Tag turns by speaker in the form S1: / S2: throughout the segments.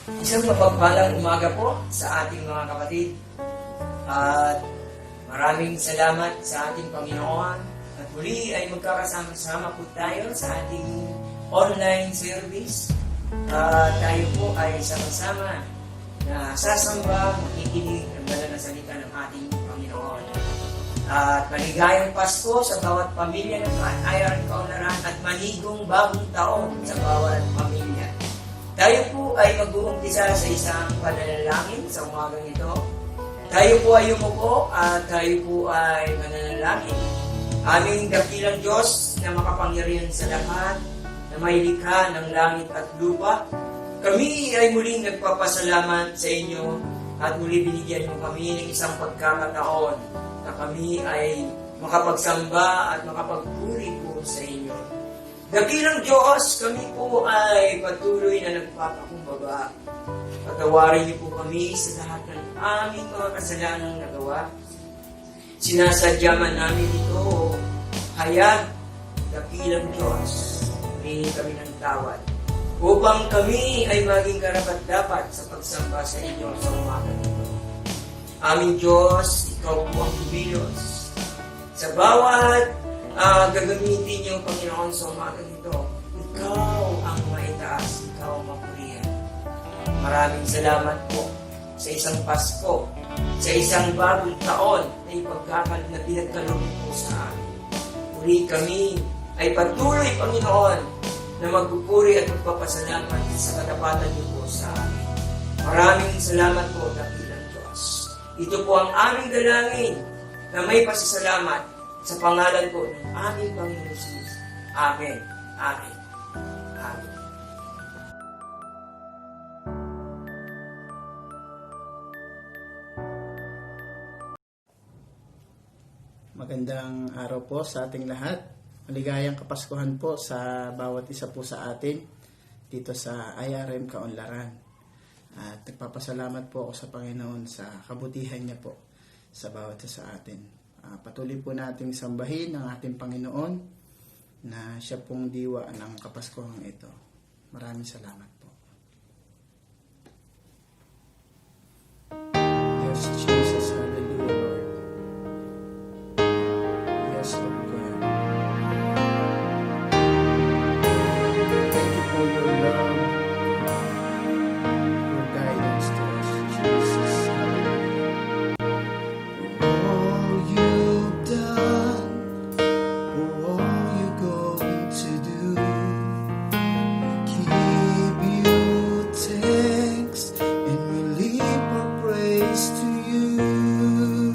S1: Isang mapagpalang umaga po sa ating mga kapatid. At maraming salamat sa ating Panginoon. At muli ay magkakasama-sama po tayo sa ating online service. Tayo po ay sama-sama na sasamba, makikinig ng banal na salita ng ating Panginoon. At maligayang Pasko sa bawat pamilya ng IRM Kaunlaran at manigong bagong taon sa bawat pamilya. Tayo po ay mag-uumpisa sa isang pananalangin sa umagang ito. Tayo po ay umupo at tayo po ay mananalangin. Aming dakilang Diyos na makapangyarihan sa lahat, na may likha ng langit at lupa, kami ay muling nagpapasalamat sa inyo at muli binigyan mo kami ng isang pagkakataon na kami ay makapagsamba at makapagpuri po sa inyo. Dakilang Diyos, kami po ay patuloy na nagpapakumbaba. Patawarin niyo po kami sa lahat ng aming mga kasalanang nagawa. Sinasadya man namin ito, hayag, dakilang Diyos, humingi kami ng tawad. Upang kami ay maging karapat-dapat sa pagsamba sa inyo sa umaga nito. Aming Diyos, ikaw po ang kumilos. Sa bawat gagamitin niyo, Panginoon, sa umaga nito, ikaw ang maitaas, ikaw ang mapurihan. Maraming salamat po sa isang Pasko, sa isang bagong taon na pinagkaloob po sa amin. Muli kami ay patuloy, Panginoon, na magpupuri at magpapasalamat sa katapatan niyo po sa amin. Maraming salamat po, dakilang Diyos. Ito po ang aming dalangin na may pasasalamat sa pangalan po ng aming Panginoon Jesus. Amen. Amen. Amen.
S2: Magandang araw po sa ating lahat. Maligayang Kapaskuhan po sa bawat isa po sa atin dito sa IRM Kaunlaran. At nagpapasalamat po ako sa Panginoon sa kabutihan niya po sa bawat isa sa atin. Patuloy po nating sambahin ang ating Panginoon na siya pong diwa ng Kapaskuhan ito. Maraming salamat po. Yes, Jesus. Hallelujah, Lord. Yes, Lord God. Thank you for your love, your guidance to us, Jesus. Hallelujah. All you've done, for all you're going to do, give you thanks and we leave our praise to you.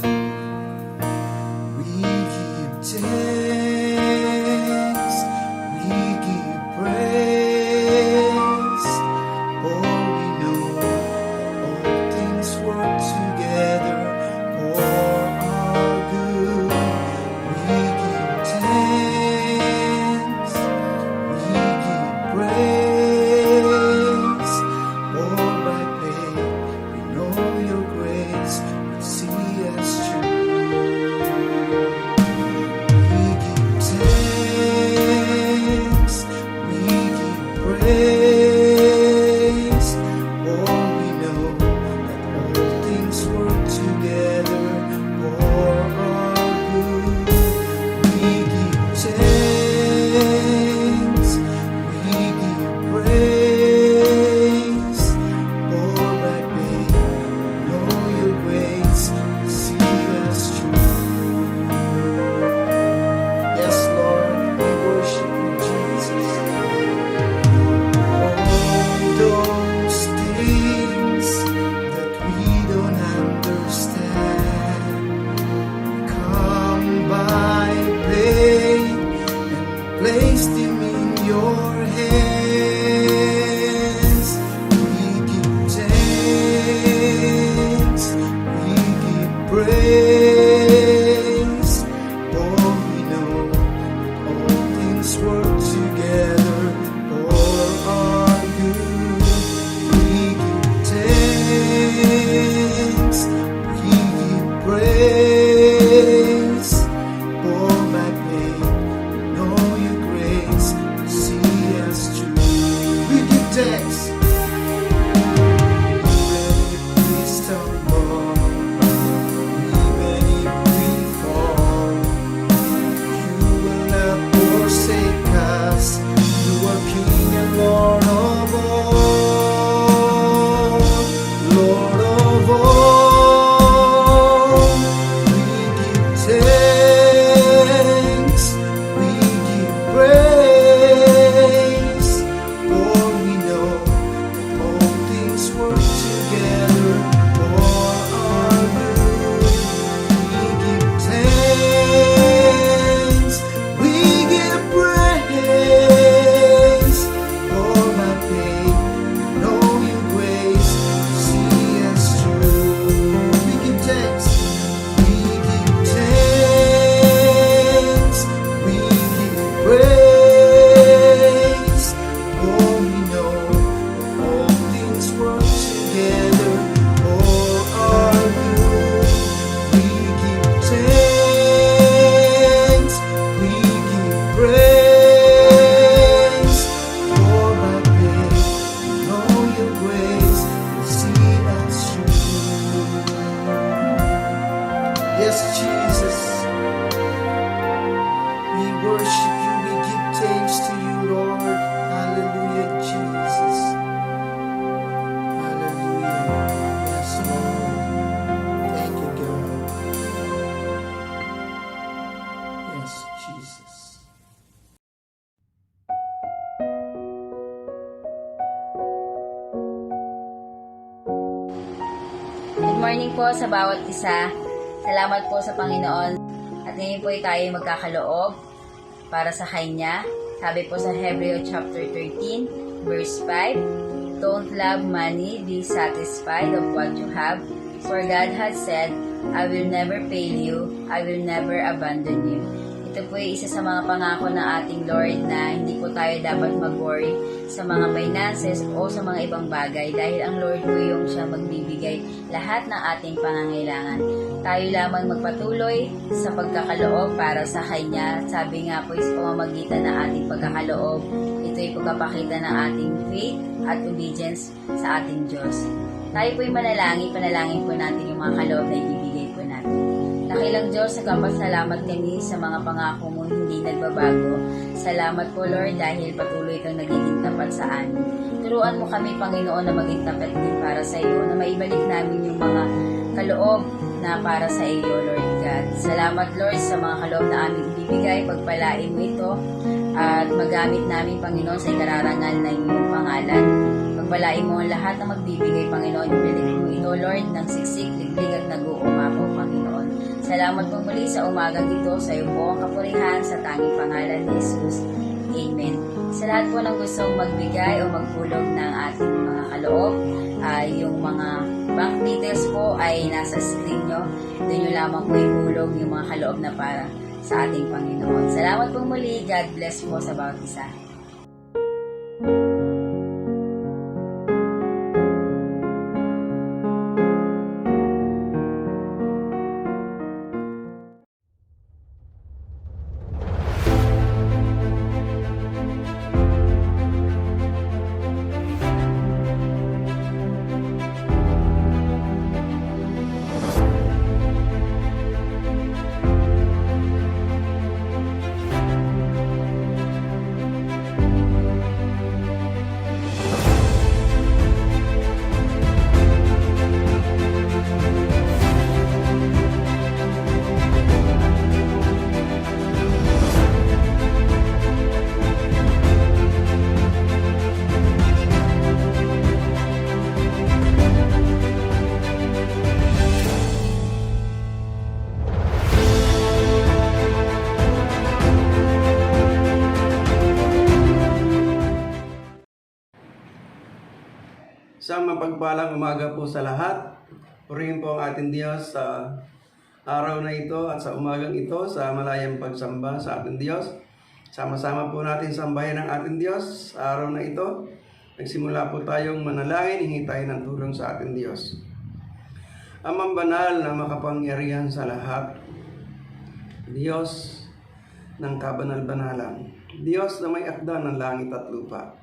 S2: We give thanks, we give praise, for we know all things work together for our good. We give thanks, we give praise, for by faith we know your grace will see us through. We give thanks, we give praise, for we know that all things work together for our good. We give thanks, we give
S3: morning po sa bawat isa. Salamat po sa Panginoon. At ngayon po tayo magkakaloob para sa Kanya. Sabi po sa Hebreo chapter 13, verse 5, "Don't love money, be satisfied of what you have. For God has said, I will never fail you, I will never abandon you." Ito po ay isa sa mga pangako ng ating Lord na hindi po tayo dapat mag-worry sa mga finances o sa mga ibang bagay dahil ang Lord po yung siya magbibigay lahat ng ating pangangailangan. Tayo lamang magpatuloy sa pagkakaloob para sa Kanya. Sabi nga po sa pamamagitan ng ating pagkakaloob, ito ay pagkapakita ng ating faith at obedience sa ating Diyos. Tayo po'y panalangin po natin yung mga kaloob na ibibigay po natin. Dakilang Diyos, nagpapasalamat kami sa mga pangako mo hindi nagbabago. Salamat po Lord dahil patuloy kang nagiging tapat sa amin. Turuan mo kami Panginoon na maging tapat din para sa iyo, na maibalik namin yung mga kaloob na para sa iyo Lord God. Salamat Lord sa mga kaloob na aming ibibigay. Pagpalain mo ito at magamit namin Panginoon sa ikararangal ng iyong pangalan. Pagpalain mo ang lahat na magbibigay Panginoon. Ibilig mo ito Lord ng siksik, liglig at nag-uumapaw Panginoon. Salamat po muli sa umagang ito. Sa iyo po ang kapurihan sa tanging pangalan ni Jesus. Amen. Sa lahat po ng gustong magbigay o magpulog ng ating mga kaloob, yung mga bank details po ay nasa screen nyo. Doon nyo lamang po ihulog yung mga kaloob na para sa ating Panginoon. Salamat po muli. God bless po sa bawat isa.
S4: Sa mapagpalang umaga po sa lahat. Purihin po ang ating Diyos sa araw na ito at sa umagang ito sa malayang pagsamba sa ating Diyos. Sama-sama po natin sambahin ang ating Diyos sa araw na ito. Nagsimula po tayong manalangin, hingi tayo ng tulong sa ating Diyos. Amang banal na makapangyarihan sa lahat, Diyos ng kabanal-banalan, Diyos na may akda ng langit at lupa,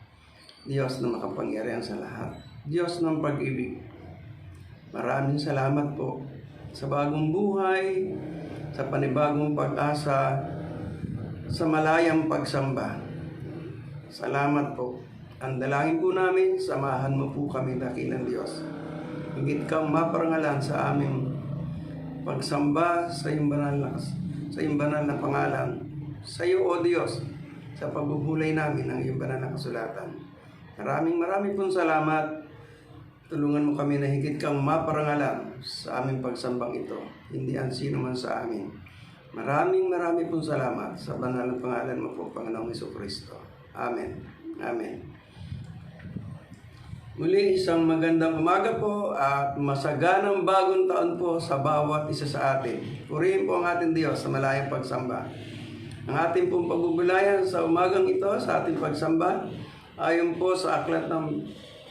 S4: Diyos na makapangyarihan sa lahat, Diyos ng pag-ibig. Maraming salamat po sa bagong buhay, sa panibagong pag-asa, sa malayang pagsamba. Salamat po. Ang dalangin po namin, samahan mo po kami dakilang Diyos. Higit kang maparangalan sa aming pagsamba sa iyong banal na pangalan. Sa iyo, O Diyos, sa pagbuhulay namin ng iyong banal na kasulatan. Maraming pong salamat. Tulungan mo kami na higit kang maparangalan sa aming pagsambang ito. Hindi ang sino man sa amin. Maraming pong salamat sa banal na pangalan mo po, Panginoong Jesucristo. Amen. Amen. Muli, isang magandang umaga po at masaganang bagong taon po sa bawat isa sa atin. Purihin po ang ating Diyos sa malayang pagsamba. Ang ating pong pagbubulayan sa umagang ito, sa ating pagsamba, ayon po sa aklat ng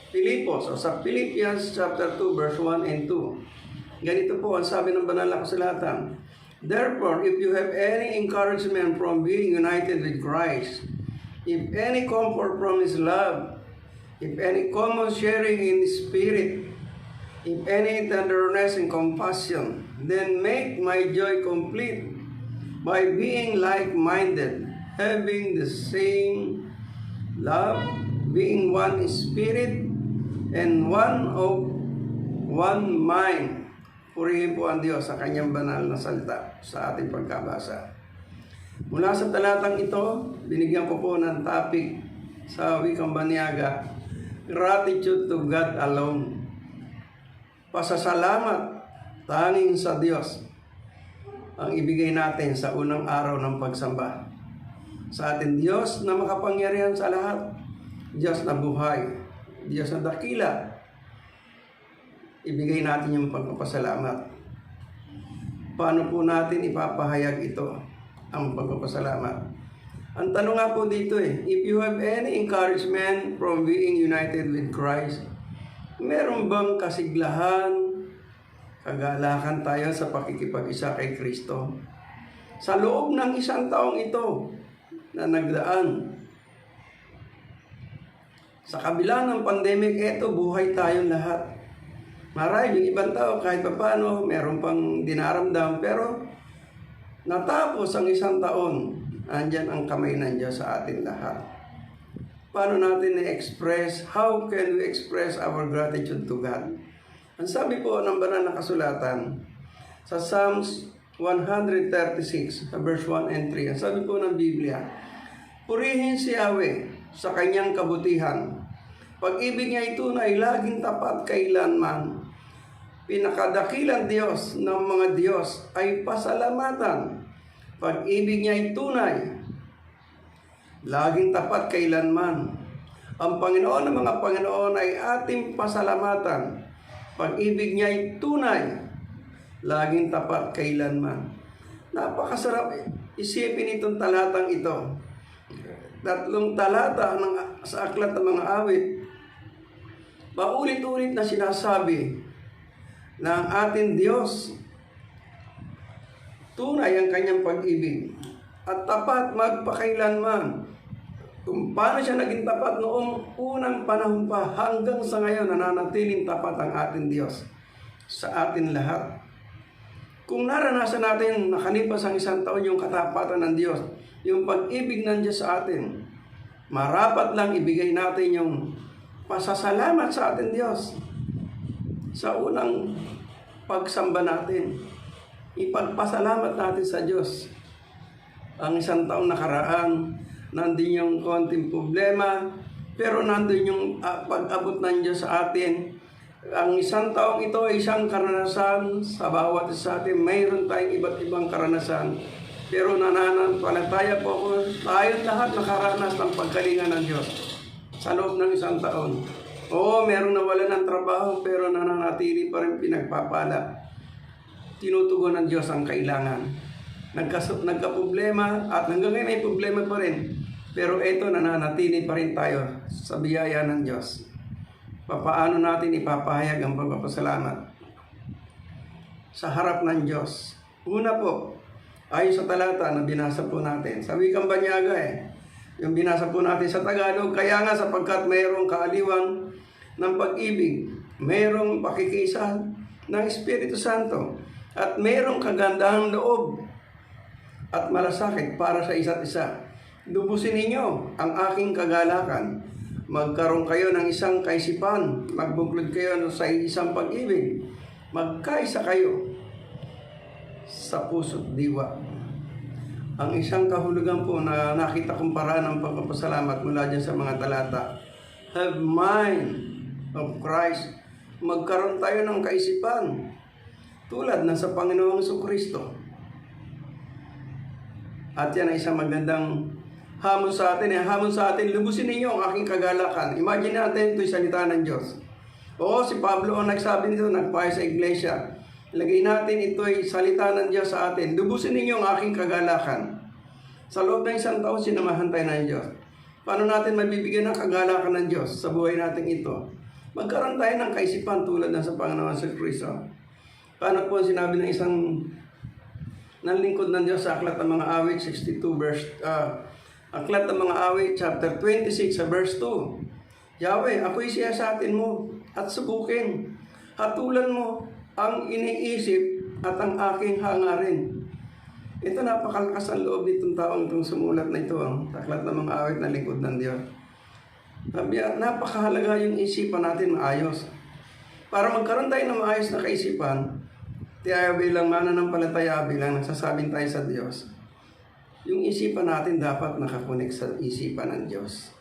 S4: Pilipos o sa Philippians chapter 2 verse 1 and 2. Ganito po ang sabi ng banal na kasulatan. Therefore, if you have any encouragement from being united with Christ, if any comfort from His love, if any common sharing in the Spirit, if any tenderness and compassion, then make my joy complete by being like-minded, having the same love, being one spirit, and one mind. Purihin po ang Diyos sa kanyang banal na salita sa ating pagkabasa. Mula sa talatang ito, binigyan ko po ng topic sa wikang Banyaga, gratitude to God alone. Pasasalamat Tanging sa Diyos ang ibigay natin sa unang araw ng pagsamba. Sa ating Diyos na makapangyarihan sa lahat, Diyos na buhay, Diyos na dakila, ibigay natin yung pagpapasalamat. Paano po natin ipapahayag ito, ang pagpapasalamat? Ang tanong nga po dito if you have any encouragement from being united with Christ, meron bang kasiglahan, kagalakan tayo sa pakikipag-isa kay Kristo? Sa loob ng isang taong ito na nagdaan, sa kabila ng pandemic, eto buhay tayong lahat. Marami yung ibang tao kahit paano, meron pang dinaramdam, pero natapos ang isang taon, andyan ang kamay ng Diyos sa atin lahat. Paano natin i-express? How can we express our gratitude to God? Ang sabi po ng banal na kasulatan sa Psalms 136, verse 1 and 3, ang sabi po ng Biblia, purihin si Yahweh sa kanyang kabutihan. Pag-ibig niya ay tunay, laging tapat kailanman. Pinakadakilang Diyos ng mga Diyos ay pasalamatan. Pag-ibig niya ay tunay, laging tapat kailanman. Ang Panginoon ng mga Panginoon ay ating pasalamatan. Pag-ibig niya ay tunay, laging tapat kailanman. Napakasarap isipin itong talatang ito. 3 talata sa aklat ng mga awit. Paulit-ulit na sinasabi na ang ating Diyos, tunay ang kanyang pag-ibig at tapat magpakailanman. Kung paano siya naging tapat noong unang panahon pa hanggang sa ngayon, nananatiling tapat ang ating Diyos sa atin lahat. Kung naranasan natin nakalipas ang isang taon yung katapatan ng Diyos, yung pag-ibig ng Diyos sa atin, marapat lang ibigay natin yung pasasalamat sa ating Diyos sa unang pagsamba natin. Ipagpasalamat natin sa Diyos. Ang isang taong nakaraan, nandun yung konting problema, pero nandun yung pag-abot ng Diyos sa atin. Ang isang taong ito ay isang karanasan sa bawat isa sa atin. Mayroon tayong iba't ibang karanasan. Pero nananampalataya po ako, tayong lahat nakaranas ng pagkalinga ng Diyos sa loob ng isang taon. Oo, merong nawalan ng trabaho, pero nananatili pa rin pinagpapala. Tinutugon ng Diyos ang kailangan. Nagka-problema at hanggang ngayon may problema pa rin. Pero ito, nananatili pa rin tayo sa biyaya ng Diyos. Paano natin ipapahayag ang pagpapasalamat sa harap ng Diyos? Una po, ayon sa talata na binasa po natin, sa wikang Banyaga yung binasa po natin sa Tagalog, kaya nga sapagkat mayroong kaaliwan ng pag-ibig, mayroong pakikisa ng Espiritu Santo, at mayroong kagandahang loob at malasakit para sa isa't isa. Lubusin ninyo ang aking kagalakan. Magkaroon kayo ng isang kaisipan, magbuklod kayo sa isang pag-ibig, magkaisa kayo sa puso't diwa. Ang isang kahulugan po na nakita kong paraan ng pagpapasalamat mula dyan sa mga talata, have mind of Christ. Magkaroon tayo ng kaisipan tulad na sa Panginoong Jesucristo. At yan ay isang magandang hamon sa atin. Hamon sa atin, lubusin ninyo ang aking kagalakan. Imagine natin ito'y salita ng Diyos. Oo, si Pablo ang nagsabi nito, nagpayo sa iglesia. Ilagay natin ito'y salita ng Diyos sa atin. Lubusin ninyo ang aking kagalakan. Sa loob ng isang taon, sinamahan tayo ng Diyos. Paano natin mabibigyan ng kagalakan ng Diyos sa buhay natin ito? Magkaroon tayo ng kaisipan tulad ng sa Panginoon sa Kristo. Paano po sinabi ng isang ng lingkod ng Diyos sa Aklat ng mga Awit 62 verse Aklat ng mga Awit chapter 26 sa verse 2. Yahweh, ako'y siyasatin mo at subukin. Hatulan mo ang iniisip at ang aking hangarin. Ito napakalakas ang loob nitong taong itong sumulat na ito. Aklat ng mga Awit na lingkod ng Diyos. Napakahalaga yung isipan natin maayos. Para magkaroon tayo ng maayos na kaisipan, tayo bilang mananampalataya, bilang nagsasabing tayo sa Diyos, yung isipan natin dapat nakakonek sa isipan ng Diyos.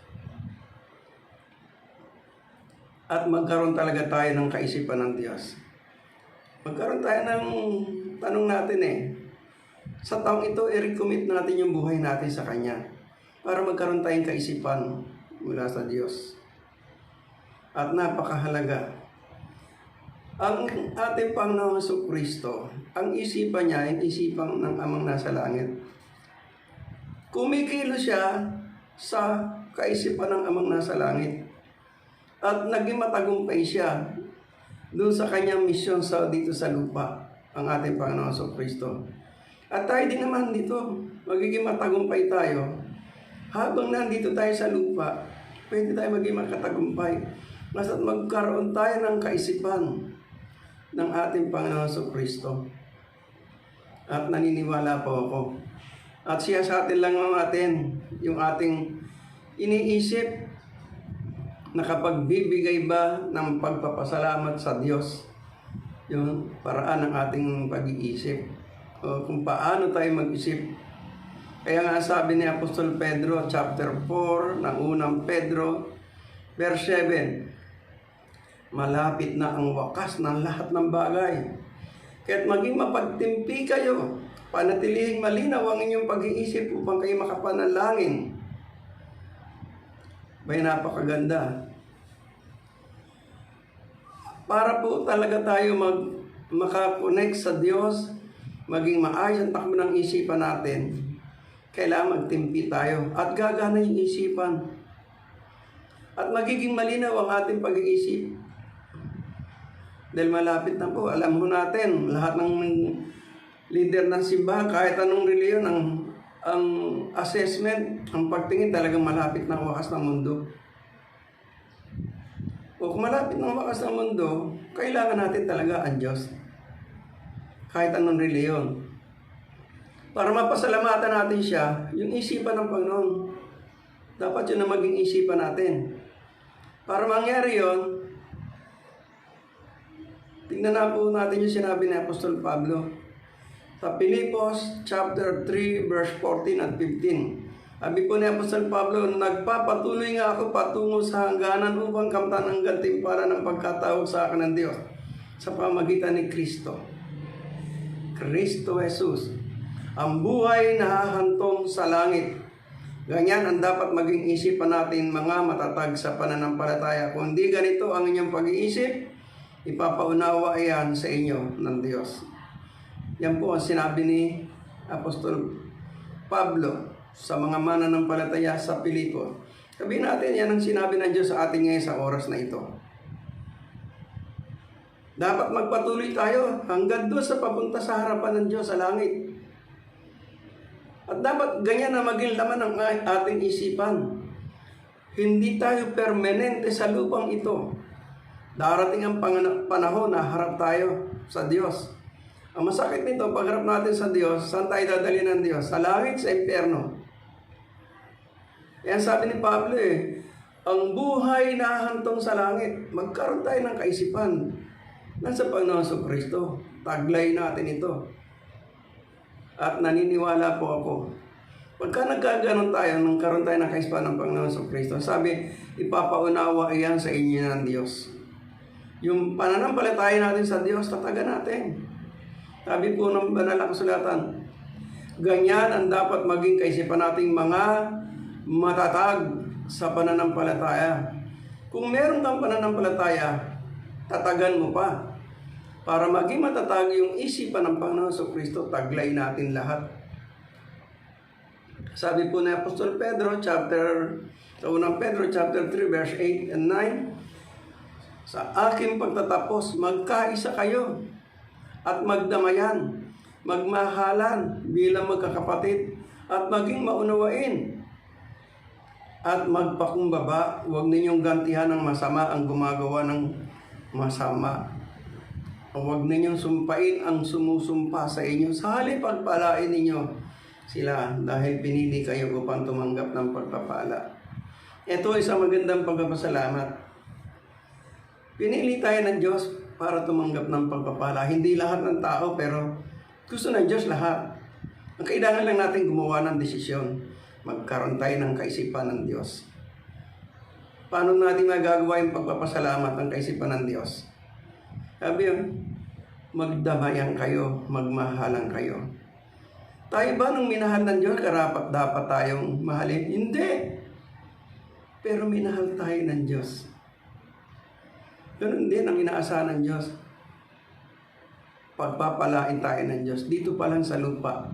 S4: At magkaroon talaga tayo ng kaisipan ng Diyos. magkaroon tayo ng tanong natin sa taong ito, i-recommit natin yung buhay natin sa Kanya para magkaroon tayong kaisipan mula sa Diyos. At napakahalaga. Ang ating Panginoong Jesucristo, ang isipan niya, ang isipan ng Amang nasa langit. Kumikilos siya sa kaisipan ng Amang nasa langit. At naging matagumpay siya doon sa kanyang misyon dito sa lupa, ang ating Panginoong Jesucristo. At tayo din naman dito, magiging matagumpay tayo. Habang nandito tayo sa lupa, pwede tayo maging makatagumpay. Basta't magkaroon tayo ng kaisipan ng ating Panginoon Jesucristo. At naniniwala po ako. At siya sa atin lang natin yung ating iniisip na kapagbibigay ba ng pagpapasalamat sa Diyos. Yung paraan ng ating pag-iisip. O kung paano tayo mag-isip. Kaya nga sabi ni Apostol Pedro, chapter 4 ng unang Pedro, verse 7, malapit na ang wakas ng lahat ng bagay. Kaya't maging mapagtimpi kayo, panatilihing malinaw ang inyong pag-iisip upang kayo makapanalangin. May napakaganda. Para po talaga tayo makakonect sa Diyos, maging maayos ang takbo ng isipan natin, kailangan magtimpi tayo at gagana yung isipan. At magiging malinaw ang ating pag-iisip. Dahil malapit na po, alam mo natin, lahat ng leader ng simbahan, kahit anong reliyon, ang assessment, ang pagtingin talagang malapit na ang wakas ng mundo. O kung malapit na ang wakas ng mundo, kailangan natin talaga ang Diyos. Kahit anong reliyon. Para mapasalamatan natin siya, yung isipan ng Panginoon. Dapat yun na maging isipan natin. Para mangyari yun, tingnan na po natin yung sinabi ni Apostol Pablo sa Pilipos chapter 3 verse 14 at 15. Sabi po ni Apostol Pablo, nagpapatuloy nga ako patungo sa hangganan upang kamtan ang gantimpala ng pagkatawag sa akin ng Diyos sa pamagitan ni Kristo. Kristo Jesus, ang buhay na hahantong sa langit. Ganyan ang dapat maging isipan natin mga matatag sa pananampalataya. Kung di ganito ang inyong pag-iisip, ipapaunawa yan sa inyo ng Diyos. Yan po ang sinabi ni Apostol Pablo sa mga mananampalataya sa Pilipos. Sabihin natin, yan ang sinabi ng Diyos sa atin ngayon sa oras na ito. Dapat magpatuloy tayo hanggang doon sa papunta sa harapan ng Diyos sa langit. At dapat ganyan na maging laman ng ating isipan. Hindi tayo permanente sa lupang ito. Darating ang panahon na harap tayo sa Diyos. Ang masakit nito, pagharap natin sa Diyos, saan tayo dadali ng Diyos? Sa langit, sa impyerno. Yan sabi ni Pablo ang buhay na hantong sa langit. Magkaroon tayo ng kaisipan. Nasa Panginoon Jesucristo. Taglay natin ito. At naniniwala po ako. Pagka nagkaganon tayo, nung karoon tayo ng kaisipan ng Panginoon Jesucristo, sabi, ipapaunawa iyan sa inyo ng Diyos. Yung pananampalataya natin sa Diyos, tatagan natin. Sabi po ng banal na kasulatan, ganyan ang dapat maging kaisipan nating mga matatag sa pananampalataya. Kung meron kang pananampalataya, tatagan mo pa. Para maging matatag yung isipan ng Panginoon Jesucristo, taglay natin lahat. Sabi po ni Apostol Pedro, sa unang Pedro, chapter 3, verse 8 and 9, sa aking pagtatapos, magkaisa kayo at magdamayan, magmahalan bilang magkakapatid at maging maunawain at magpakumbaba. Huwag ninyong gantihan ng masama ang gumagawa ng masama. Huwag ninyong sumpain ang sumusumpa sa inyo. Sa halip pagpalain ninyo sila dahil pinili kayo upang tumanggap ng pagpapala. Ito ay isang magandang pagpapasalamat. Pinili tayo ng Diyos para tumanggap ng pagpapala. Hindi lahat ng tao, pero gusto ng Diyos lahat. Ang kailangan lang natin gumawa ng desisyon. Magkaroon tayo ng kaisipan ng Diyos. Paano natin magagawa yung pagpapasalamat ng kaisipan ng Diyos? Sabi yun, magdamayan kayo, magmahalan kayo. Tayo ba nung minahal ng Diyos, karapat dapat tayong mahalin? Hindi. Pero minahal tayo ng Diyos. Ganun din ang inaasahan ng Diyos. Pagpapalain tayo ng Diyos, dito pa lang sa lupa.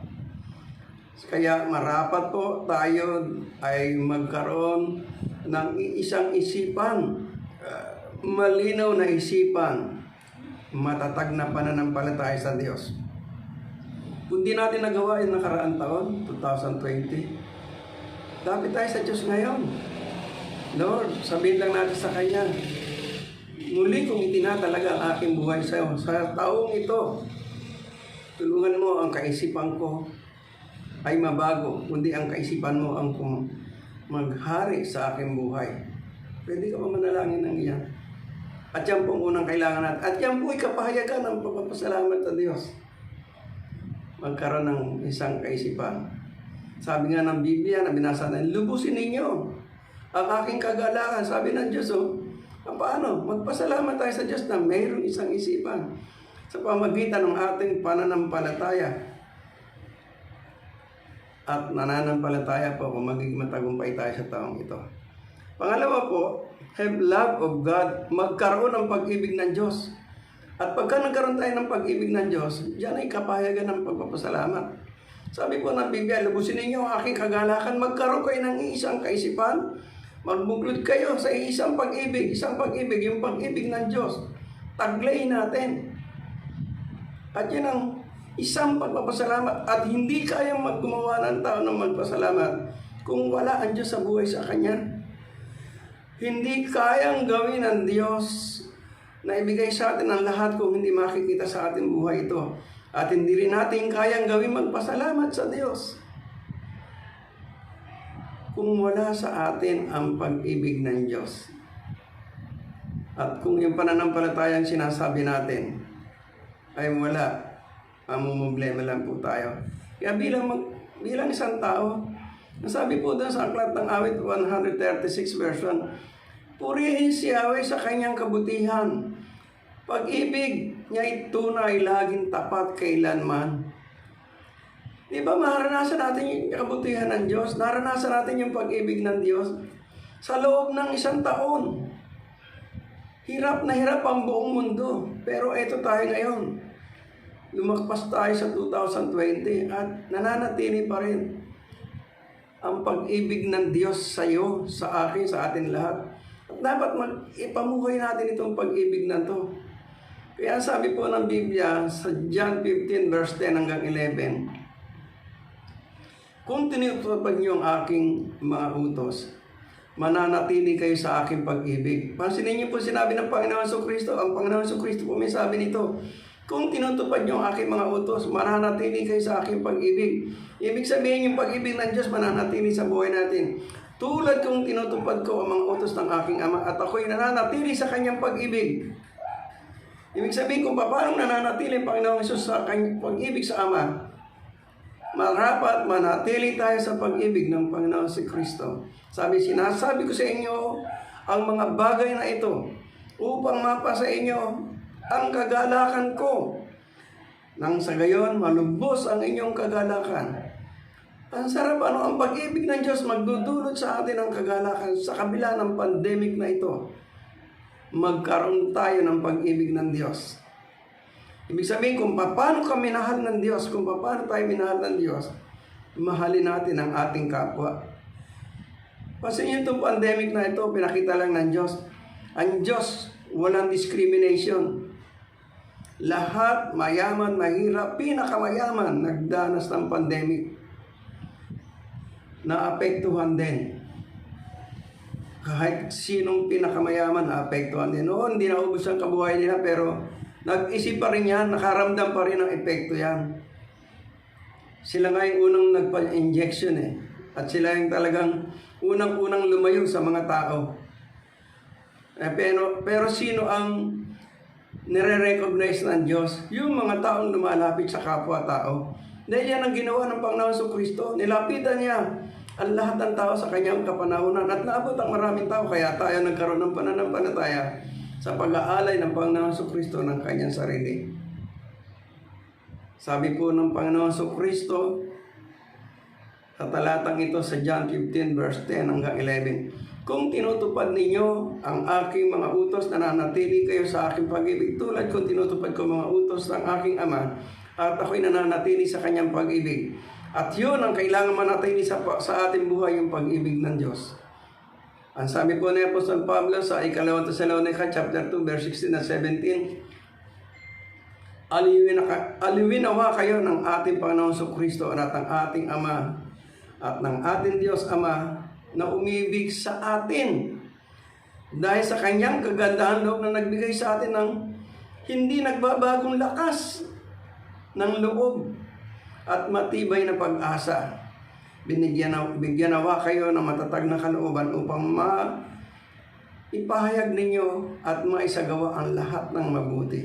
S4: Kaya marapat po tayo ay magkaroon ng isang isipan, malinaw na isipan, matatag na pananampalataya sa Diyos. Kung di natin nagawa yung nakaraang taon, 2020, dapat tayo sa Diyos ngayon. Lord, sabihin lang natin sa Kanya, muli kong itinatalaga ang aking buhay sa iyo. Sa taong ito, tulungan mo ang kaisipan ko ay mabago, kundi ang kaisipan mo ang maghari sa aking buhay. Pwede ka ba manalangin ng iyan? At yan po ang unang kailangan natin. At yan po ay kapahayagan ng pagpapasalamat sa Diyos. Magkaroon ng isang kaisipan. Sabi nga ng Biblia na binasa natin, lubusin ninyo ang aking kagalakan. Sabi ng Diyos, paano? Magpasalamat tayo sa Diyos na mayroong isang isipan sa pamagitan ng ating pananampalataya. At nananampalataya po kung magiging matagumpay tayo sa taong ito. Pangalawa po, have love of God. Magkaroon ng pag-ibig ng Diyos. At pagka nagkaroon tayo ng pag-ibig ng Diyos, diyan ay kapahayagan ng pagpapasalamat. Sabi po ng Biblia, lubusin ninyo ang aking kagalakan, magkaroon kayo ng isang kaisipan, magbuklod kayo sa isang pag-ibig, yung pag-ibig ng Diyos. Taglayin natin. At yun ang isang pagpapasalamat. At hindi kayang maggumawa ng tao ng magpasalamat kung wala ang Diyos sa buhay sa Kanya. Hindi kayang gawin ng Diyos na ibigay sa atin ang lahat kung hindi makikita sa ating buhay ito. At hindi rin natin kayang gawin magpasalamat sa Diyos kung wala sa atin ang pag-ibig ng Diyos. At kung yung pananampalatayang sinasabi natin ay wala, mamumblema lang po tayo. Kaya bilang isang tao, nasabi po doon sa Aklat ng Awit 136 verse 1, purihin si Yahweh sa kanyang kabutihan. Pag-ibig niya ay tunay, laging tapat kailanman. Di ba maranasan natin yung kabutihan ng Diyos? Naranasan natin yung pag-ibig ng Diyos sa loob ng isang taon. Hirap na hirap ang buong mundo. Pero eto tayo ngayon. Lumakpas tayo sa 2020 at nananatili pa rin ang pag-ibig ng Diyos sa iyo, sa akin, sa atin lahat. At dapat ipamuhay natin itong pag-ibig na to. Kaya sabi po ng Biblia sa John 15 verse 10 hanggang 11, kung tinutupad niyo ang aking mga utos, mananatili kayo sa aking pag-ibig. Pansinin niyo po sinabi ng Panginoon Jesucristo. Ang Panginoon Jesucristo po may sabi nito, kung tinutupad niyo ang aking mga utos, mananatili kayo sa aking pag-ibig. Ibig sabihin yung pag-ibig ng Diyos mananatili sa buhay natin. Tulad kung tinutupad ko ang mga utos ng aking Ama at ako'y nananatili sa kanyang pag-ibig. Ibig sabihin kung paano nananatili ang Panginoong Hesus sa kanyang pag-ibig sa Ama, marapat manatili tayo sa pag-ibig ng Panginoon si Kristo. Sinasabi ko sa inyo ang mga bagay na ito upang mapasa inyo ang kagalakan ko. Nang sa gayon, malubos ang inyong kagalakan. Ang sarap ang pag-ibig ng Diyos magdudulot sa atin ng kagalakan sa kabila ng pandemic na ito. Magkaroon tayo ng pag-ibig ng Diyos. Ibig sabihin kung paano ka minahal ng Diyos, kung paano tayo minahal ng Diyos, mahalin natin ang ating kapwa. Kasi itong pandemic na ito, pinakita lang ng Diyos. Ang Diyos, walang discrimination. Lahat, mayaman, mahirap, pinakamayaman, nagdanas ng pandemic. Naapektuhan din. Kahit sinong pinakamayaman, naapektuhan din. Oo, hindi naubos ang kabuhay nila, pero nag-isip pa rin yan, nakaramdam pa rin ang epekto yan. Sila nga yung unang nagpa-injection At sila yung talagang unang-unang lumayo sa mga tao. Pero sino ang nire-recognize ng Diyos? Yung mga taong lumalapit sa kapwa-tao. Dahil yan ang ginawa ng Panginoon Jesucristo. Nilapitan niya ang lahat ng tao sa kanyang kapanahunan at naabot ang maraming tao. Kaya tayo nagkaroon ng pananampalataya sa pag-aalay ng Panginoon Jesucristo ng kanyang sarili. Sabi po ng Panginoon Kristo sa talatang ito sa John 15 verse 10 hanggang 11, kung tinutupad ninyo ang aking mga utos, nananatili kayo sa aking pag-ibig, tulad kung tinutupad ko mga utos ng aking Ama, at ako'y nananatili sa kanyang pag-ibig. At yun ang kailangan manatili sa ating buhay, yung pag-ibig ng Diyos. Ang sabi po ni Apostol Pablo sa ikalawang Thessalonica chapter 2 verse 16 at 17, aliwin nawa kayo ng ating Panginoon Kristo at ng ating Ama at ng ating Diyos Ama na umibig sa atin dahil sa kanyang kagandahan loob na nagbigay sa atin ng hindi nagbabagong lakas ng loob at matibay na pag-asa. Bigyan nawa kayo ng matatag na kalooban upang ipahayag ninyo at maisagawa ang lahat ng mabuti.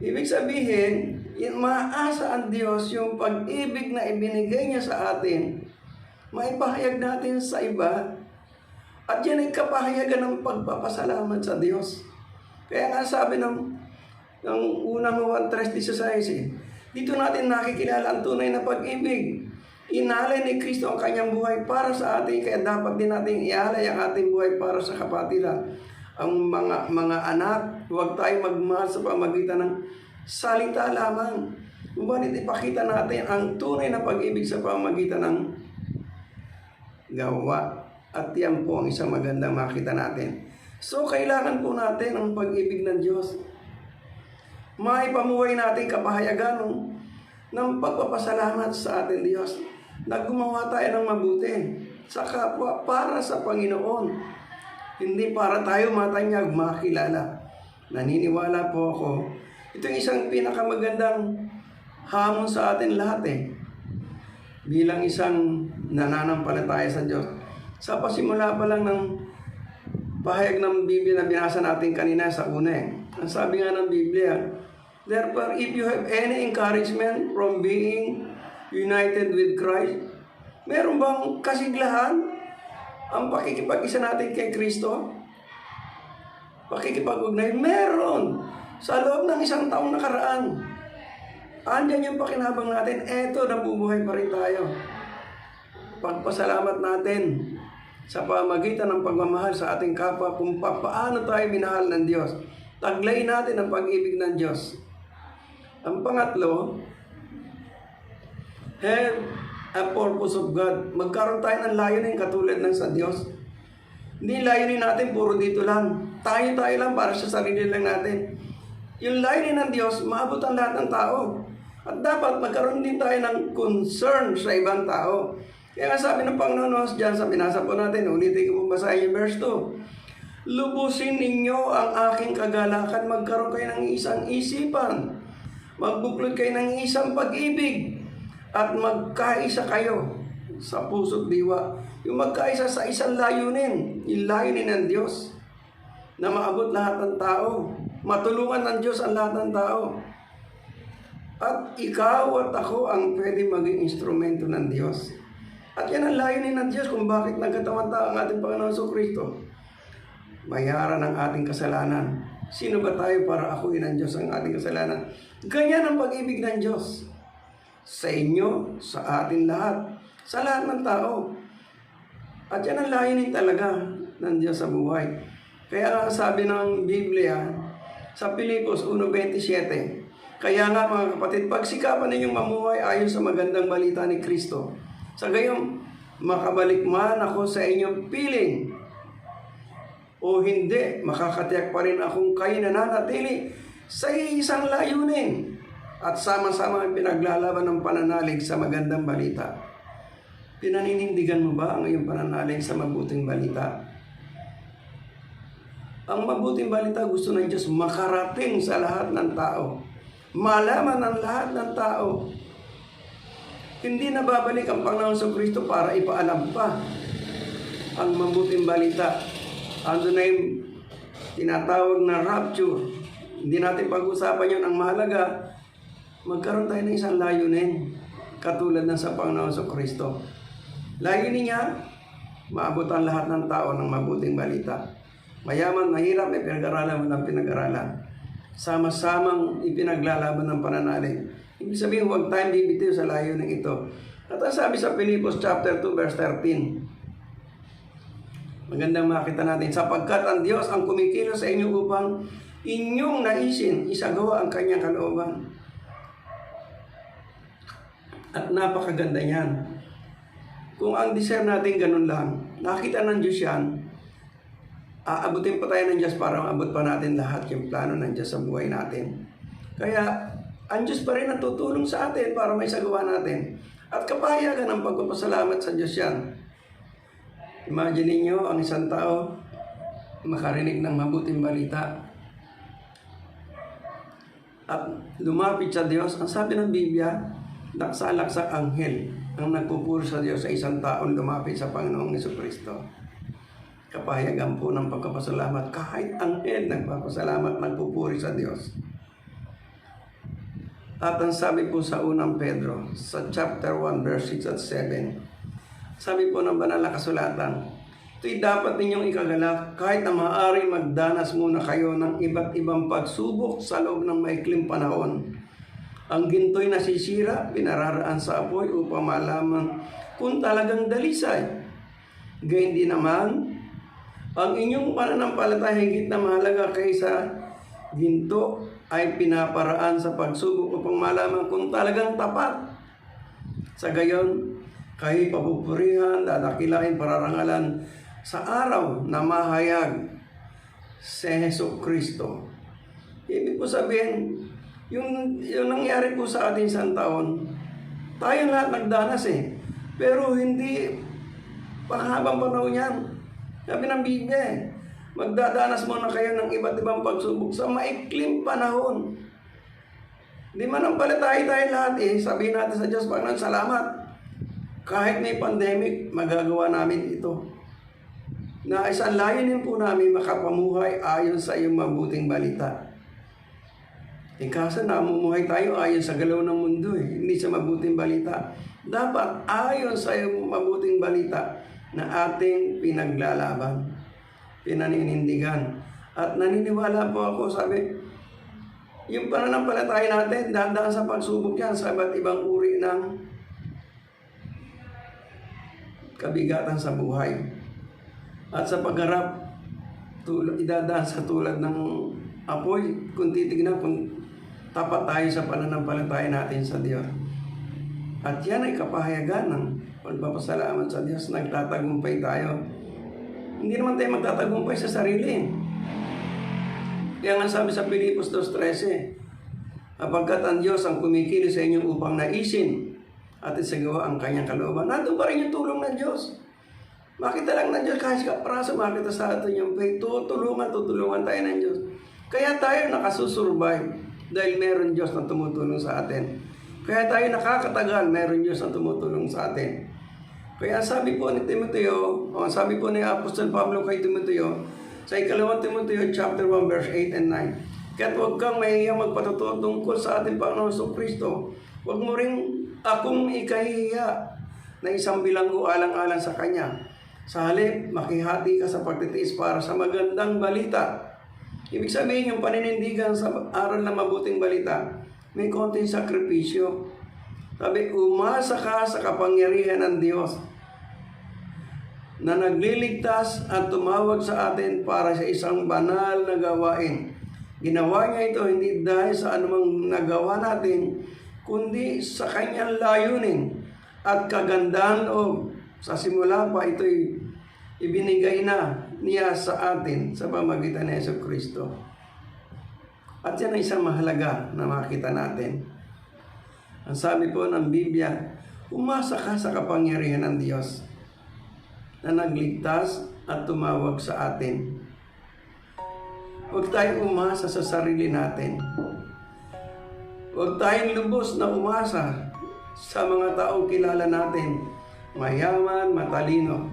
S4: Ibig sabihin, maasa ang Diyos yung pag-ibig na ibinigay niya sa atin, maipahayag natin sa iba, at yan ay kapahayagan ng pagpapasalamat sa Diyos. Kaya nga sabi ng unang Juan 3:16, dito natin nakikilala ang tunay na pag-ibig. Inalay ni Kristo ang kanyang buhay para sa atin, kaya dapat din natin ialay ang ating buhay para sa kapatiran. Ang mga anak, huwag tayo magmahal sa pamagitan ng salita lamang. Ngunit ipakita natin ang tunay na pag-ibig sa pamagitan ng gawa. At yan po ang isang magandang makita natin. So, kailangan po natin ang pag-ibig ng Diyos. Maipamuhay natin kapahayagan ng pagpapasalamat sa ating Diyos na gumawa tayo ng mabuti sa kapwa para sa Panginoon. Hindi para tayo matanyag, makilala. Naniniwala po ako, ito yung isang pinakamagandang hamon sa atin lahat bilang isang nananampalataya sa Diyos. Sa pasimula pa lang ng pahayag ng Biblia na binasa natin kanina sa una ang sabi nga ng Biblia, therefore, if you have any encouragement from being united with Christ, meron bang kasiglahan ang pakikipag-isa natin kay Kristo? Pakikipag-ugnay? Meron! Sa loob ng 1 taong nakaraan. Andyan yung pakinabang natin. Eto, nabubuhay pa rin tayo. Pagpasalamat natin sa pamagitan ng pagmamahal sa ating kapwa kung paano tayo minahal ng Diyos. Taglay natin ang pag-ibig ng Diyos. Ang pangatlo, have a purpose of God. Magkaroon tayo ng layunin katulad ng sa Diyos. Hindi layunin natin puro dito lang. Tayo lang para sa sarili lang natin. Yung layunin ng Diyos, maabot ang lahat ng tao. At dapat magkaroon din tayo ng concern sa ibang tao. Kaya nga sabi ng Panginoon dyan sa binasa po natin, ulitin ko po basahin yung verse 2. Lubusin ninyo ang aking kagalakan, magkaroon kayo ng isang isipan. Magbuklod kayo ng isang pag-ibig. At magkaisa kayo sa puso't diwa. Yung magkaisa sa isang layunin. Yung layunin ng Diyos. Na maabot lahat ng tao. Matulungan ng Diyos ang lahat ng tao. At ikaw at ako ang pwede maging instrumento ng Diyos. At yan ang layunin ng Diyos kung bakit nagkatawan tao ang ating Panginoon Kristo. Bayaran ang ating kasalanan. Sino ba tayo para akuin ng Diyos ang ating kasalanan? Ganyan ang pag-ibig ng Diyos. Sa inyo, sa atin lahat, sa lahat ng tao. At yan ang layunin talaga ng Diyos sa buhay. Kaya nga sabi ng Biblia sa Pilipos 1:27, kaya nga mga kapatid, pagsikapan ninyong mamuhay ayon sa magandang balita ni Kristo. Sa gayong makabalik man ako sa inyong piling o hindi, makakatiyak pa rin akong kayo nananatili sa isang layunin at sama-sama ang pinaglalaban ng pananalig sa magandang balita. Pinaninindigan mo ba ang iyong pananalig sa mabuting balita? Ang mabuting balita gusto ng Diyos makarating sa lahat ng tao. Malaman ng lahat ng tao. Hindi na babalik ang Panginoon sa Kristo para ipaalam pa ang mabuting balita. Ando na yung tinatawag na rapture. Hindi natin pag-usapan yun. Ang mahalaga, magkaroon tayo ng isang layunin katulad ng sa Panginoon sa Kristo. Layunin niya, maabot ang lahat ng tao ng mabuting balita. Mayaman, mahirap, may pinag-aralan, walang pinag-aralan. Sama-samang ipinaglalaban ng pananalig. Ibig sabihin, huwag tayong bibitiw sa layunin ito. At ang sabi sa Pilipos chapter 2 verse 13, magandang makita natin, sapagkat ang Diyos ang kumikilos sa inyo upang inyong naisin, isagawa ang kanyang kalooban. At napakaganda niyan. Kung ang desire natin ganun lang, nakita ng Diyos yan, aabutin pa tayo ng Diyos para maabot pa natin lahat yung plano ng Diyos sa buhay natin. Kaya, ang Diyos pa rin ang tutulong sa atin para may sagawa natin. At kapahayagan ng pagpapasalamat sa Diyos yan. Imagine niyo ang isang tao makarinig ng mabuting balita at lumapit sa Diyos. Ang sabi ng Biblia, laksa-laksak anghel ang nagpupuri sa Diyos sa isang taong lumapit sa Panginoong Jesucristo. Kapahayagan po ng pagpapasalamat. Kahit anghel nagpapasalamat, nagpupuri sa Diyos. At ang sabi po sa unang Pedro, sa chapter 1, verse 6 at 7, sabi po ng banal na kasulatan, ito'y dapat ninyong ikagalak kahit na maaari magdanas muna kayo ng iba't ibang pagsubok sa loob ng maikling panahon. Ang ginto'y nasisira, pinararaan sa apoy upang malaman kung talagang dalisay. Gayun din naman, ang inyong pananampalataya higit na mahalaga kaysa ginto ay pinaparaan sa pagsubok upang malaman kung talagang tapat. Sa gayon, kayo papupurihan, dadakilain, pararangalan sa araw na mahayag si Jesucristo. Ibig po sabihin, yung nangyari po sa atin isang taon, tayo lahat nagdanas pero hindi panghabang panahon yan. Sabi ng Biblia, magdadanas muna kayo ng iba't ibang pagsubok sa maikling panahon. Di man ang palatay tayo lahat sabihin natin sa Diyos, Panginoon, salamat. Kahit may pandemic, magagawa namin ito. Na isang layunin po namin makapamuhay ayon sa iyong mabuting balita. Kaso namumuhay tayo ayon sa galaw ng mundo hindi sa mabuting balita. Dapat ayon sa iyong mabuting balita na ating pinaglalaban, pinaninindigan. At naniniwala po ako, sabi, yung pananampalataya natin, dadaan sa pagsubok yan sa iba't ibang uri ng kabigatan sa buhay. At sa pagharap, idadaan sa tulad ng apoy, kung titignan kung tapat tayo sa pananampalataya natin sa Diyos. At yan ay kapahayagan ng pagpapasalamat sa Diyos. Nagtatagumpay tayo. Hindi naman tayo magtatagumpay sa sarili. Kaya nga sabi sa Pilipos 2:13, apagkat ang Diyos ang kumikilos sa inyo upang naisin at isagawa ang kanyang kalooban. Nandun pa rin yung tulong ng Diyos. Makita lang ng Diyos kahit kapraso makita sa atin yung faith. Tutulungan tayo ng Diyos. Kaya tayo nakasusurvive dahil meron Diyos na tumutulong sa atin. Kaya tayo nakakatagal, meron Diyos na tumutulong sa atin. Kaya sabi po ni Timoteo, sabi po ni Apostol Pablo kay Timoteo, sa 2 Timoteo chapter 1 verse 8 and 9, kaya't huwag kang mahihiyang magpatotoo tungkol sa ating Panginoon Jesucristo. Huwag mo rin akong ikahihiya na isang bilanggo alang-alang sa Kanya. Sa halip, makihati ka sa pagtitiis para sa magandang balita. Ibig sabihin, yung paninindigan sa aral ng mabuting balita, may konting sakripisyo. Sabi, umasa ka sa kapangyarihan ng Diyos na nagliligtas at tumawag sa atin para sa isang banal na gawain. Ginawa niya ito hindi dahil sa anumang nagawa natin, kundi sa kanyang layunin at kagandahan loob. Sa simula pa ito'y ibinigay na niya sa atin sa pamagitan ni Jesucristo. At yan ay isang mahalaga na makita natin. Ang sabi po ng Biblia, umasa ka sa kapangyarihan ng Diyos na nagligtas at tumawag sa atin. Huwag tayong umasa sa sarili natin. Huwag tayong lubos na umasa sa mga taong kilala natin, mayaman, matalino.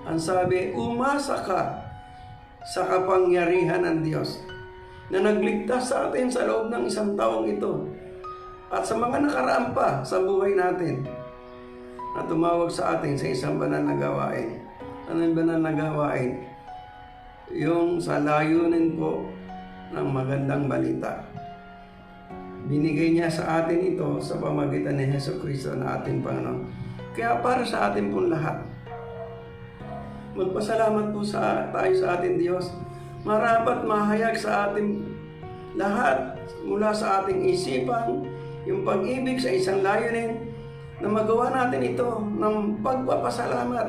S4: Ang sabi, umasa ka sa kapangyarihan ng Diyos na nagligtas sa atin sa loob ng isang taong ito at sa mga nakaraan pa sa buhay natin na tumawag sa atin sa isang banal na gawain. Ano yung banal na gawain? Yung sa layunin po ng magandang balita. Binigay niya sa atin ito sa pamagitan ni Hesus Kristo na ating Panginoon. Kaya para sa atin pong lahat, magpasalamat po tayo sa ating Diyos. Marapat mahayag sa ating lahat mula sa ating isipan yung pag-ibig sa isang layunin na magawa natin ito ng pagpapasalamat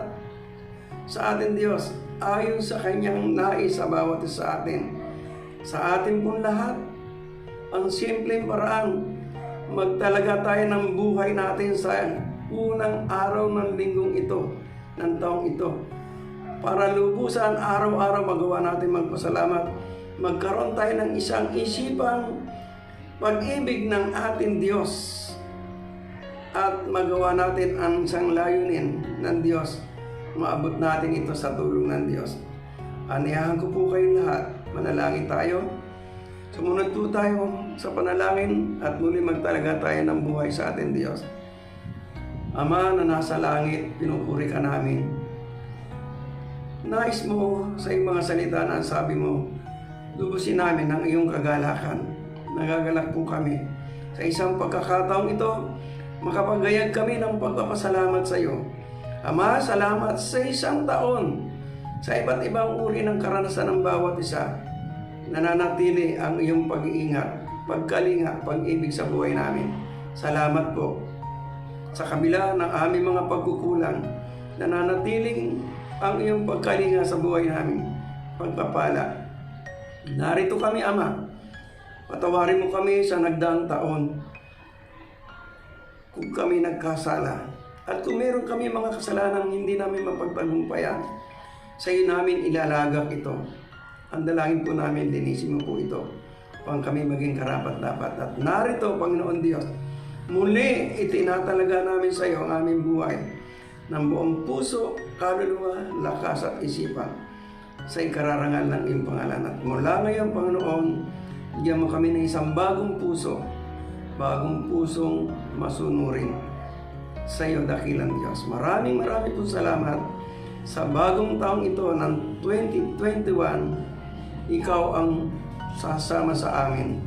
S4: sa ating Diyos ayon sa Kanyang nais sa bawat isa sa atin. Sa ating pong lahat, ang simpleng paraan, magtalaga tayo ng buhay natin sa unang araw ng linggong ito, ng taong ito. Para lubusan araw-araw magawa natin magpasalamat, magkaroon tayo ng isang isipang pag-ibig ng ating Diyos at magawa natin ang isang layunin ng Diyos. Maabot natin ito sa tulong ng Diyos. Aniyahan ko po kayong lahat, manalangin tayo. Sumunod po tayo sa panalangin at muli magtalaga tayo ng buhay sa ating Diyos. Ama na nasa langit, pinupuri ka namin. Nais mo sa iyong mga salita na sabi mo, lubusin namin ang iyong kagalakan. Nagagalak po kami. Sa isang pagkakataong ito, makapagayag kami ng pagpapasalamat sa iyo. Ama, salamat sa isang taon sa iba't ibang uri ng karanasan ng bawat isa. Nananatili ang iyong pag-iingat, pagkalinga, pag-ibig sa buhay namin. Salamat po. Sa kabila ng aming mga pagkukulang, nananatiling ang iyong pagkalinga sa buhay namin. Pagpapala. Narito kami, Ama. Patawarin mo kami sa nagdaang taon kung kami nagkasala. At kung meron kami mga kasalanang hindi namin mapagtagumpayan, sa iyo namin ilalagak ito. Ang dalangin po namin, linisin mo po ito upang kami maging karapat-dapat. At narito, Panginoon Diyos, muli itinatalaga namin sa iyo ang aming buhay ng buong puso, kaluluwa, lakas at isipan sa ikararangal ng iyong pangalan. At mula ngayon, Panginoon, bigyan mo kami ng isang bagong pusong masunurin sa iyo, dakilang Diyos. Maraming po salamat sa bagong taong ito ng 2021. Ikaw ang sasama sa amin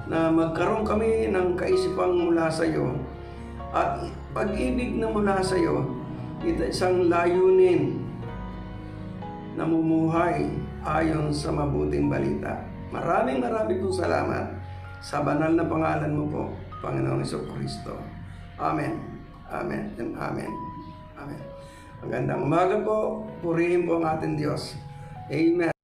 S4: na magkaroon kami ng kaisipang mula sa iyo at pag-ibig na mula sa iyo, isang layunin na mumuhay ayon sa mabuting balita. Maraming po salamat sa banal na pangalan mo po, Panginoong Jesucristo. Amen. Amen and amen. Amen. Magandang umaga po. Purihin po ang ating Diyos. Amen.